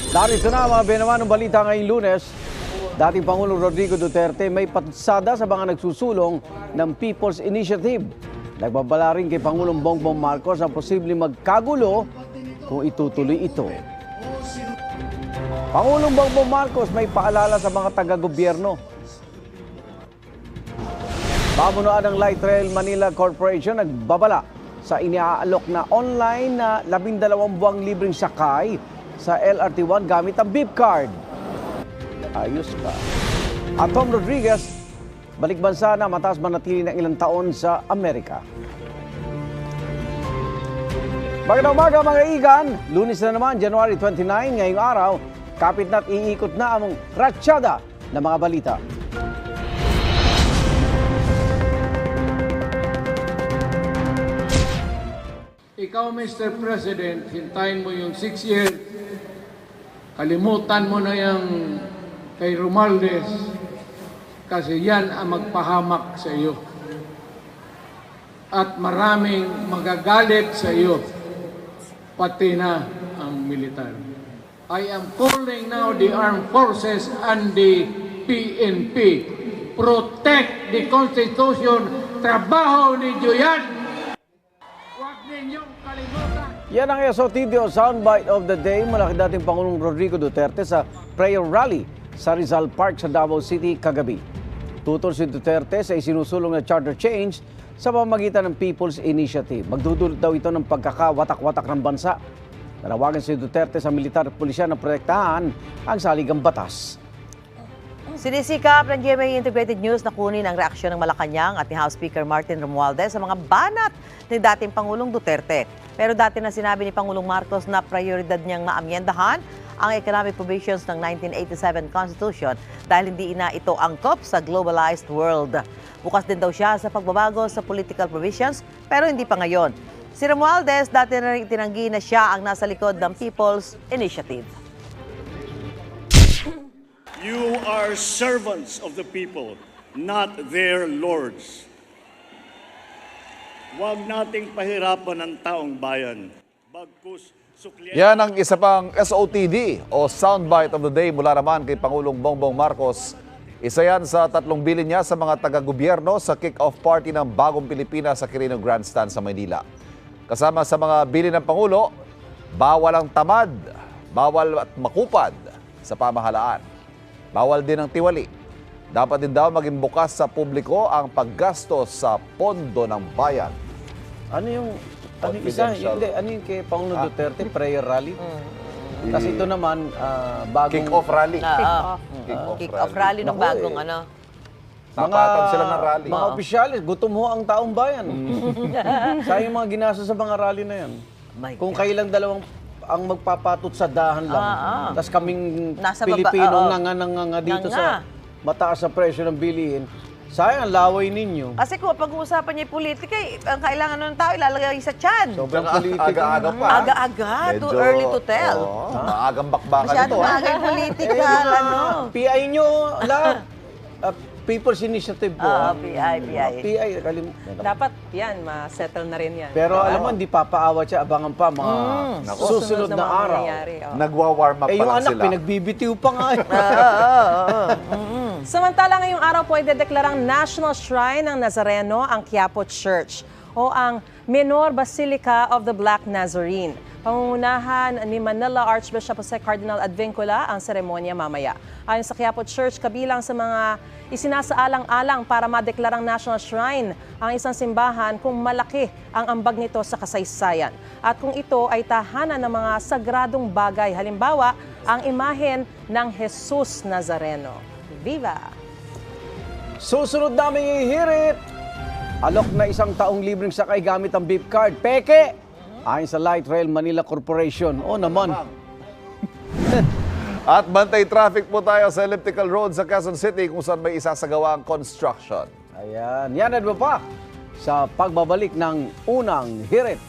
Narito na mga benamanong balita ngayong Lunes. Dating Pangulong Rodrigo Duterte may patsada sa mga nagsusulong ng People's Initiative. Nagbabala rin kay Pangulong Bongbong Marcos ang posibleng magkagulo kung itutuloy ito. Pangulong Bongbong Marcos may paalala sa mga taga-gobyerno. Pamunuan ng Light Rail Manila Corporation nagbabala sa iniaalok na online na 12 buwang libreng sakay sa LRT1 gamit ang beep card. Ayos pa. At Tom Rodriguez, balik bansa na mataas manatili ng ilang taon sa Amerika. Magandang umaga mga igan. Lunes na naman, January 29, ngayong araw, kapit na't iikot na ang ratsyada ng mga balita. Ikaw, Mr. President, hintayin mo yung 6 years. Kalimutan mo na yung kay Romualdez kasi yan ang magpahamak sa iyo. At maraming magagalit sa iyo, pati na ang militar. I am calling now the armed forces and the PNP. Protect the Constitution. Trabaho ninyo yan. Huwag ninyong kalimutan. Yan ang SOTD o Soundbite of the Day mula kay dating Pangulong Rodrigo Duterte sa prayer rally sa Rizal Park sa Davao City kagabi. Tutol si Duterte sa isinusulong na charter change sa pamamagitan ng People's Initiative. Magdudulot daw ito ng pagkakawatak-watak ng bansa. Nanawagan si Duterte sa militar at pulisya na protektahan ang saligang batas. Sinisikap ng GMA Integrated News na kunin ang reaksyon ng Malacanang at ni House Speaker Martin Romualdez sa mga banat ni dating Pangulong Duterte. Pero dati na sinabi ni Pangulong Marcos na prioridad niyang maamyendahan ang economic provisions ng 1987 Constitution dahil hindi na ito angkop sa globalized world. Bukas din daw siya sa pagbabago sa political provisions pero hindi pa ngayon. Si Romualdez dati na rin itinanggi na siya ang nasa likod ng People's Initiative. You are servants of the people, not their lords. Huwag nating pahirapan ang taong bayan. Bagkus Yan ang isa pang SOTD o Soundbite of the Day mula naman kay Pangulong Bongbong Marcos. Isa yan sa 3 bilin niya sa mga taga-gobyerno sa kick-off party ng Bagong Pilipinas sa Quirino Grandstand sa Maynila. Kasama sa mga bilin ng Pangulo, bawal ang tamad, bawal at makupad sa pamahalaan. Bawal din ang tiwali. Dapat din daw maging bukas sa publiko ang paggastos sa pondo ng bayan. Ano yung isa? Hindi, ano yung kay Pangulong Duterte, prayer rally? Kasi ito naman, bagong... Kick-off rally. Kick-off rally ng bagong ano. Tapatan sila ng rally. Mga opisyalis, gutom ho ang taong bayan. Sayang mga ginasa sa mga rally na yan. Kung kailang dalawang ang magpapatot sa dahan lang. Tapos kaming Nasa Pilipino nanga dito sa mataas na presyo ng bilihin. Sayang, ang laway ninyo. Kasi kung pag-uusapan niya yung politika, ang kailangan ng tao ilalagay sa tiyan. Sobrang politika. Aga-aga pa. Aga-aga, too early to tell. Maagang bakbakan Masyado ito. maaga yung politika, ano. PI nyo lahat. People's Initiative po. PI. PI, kalimutan. Dapat yan, ma-settle na rin yan. Pero alam mo, hindi papaawat siya, abangan pa mga susunod na mga araw. mangyayari, oh. Nagwa-warm up pa Yung lang anak, sila. pinagbibitiw pa nga. Samantala ngayong araw po ay dedeklarang National Shrine ng Nazareno ang Quiapo Church o ang Menor Basilica of the Black Nazarene. Pangungunahan ni Manila Archbishop Jose Cardinal Advincula ang seremonya mamaya. Ayon sa Quiapo Church, kabilang sa mga isinasaalang-alang para madeklarang National Shrine ang isang simbahan kung malaki ang ambag nito sa kasaysayan. At kung ito ay tahanan ng mga sagradong bagay, halimbawa, ang imahen ng Jesus Nazareno. Viva! Susunod namin ihirit. Alok na 1 taong libreng sakay gamit ang beep card. Peke! Ayon sa Light Rail Manila Corporation. O naman. At bantay traffic po tayo sa Elliptical Road sa Quezon City kung saan may isasagawa ang construction. Ayan. Yan at pa sa pagbabalik ng unang hirit.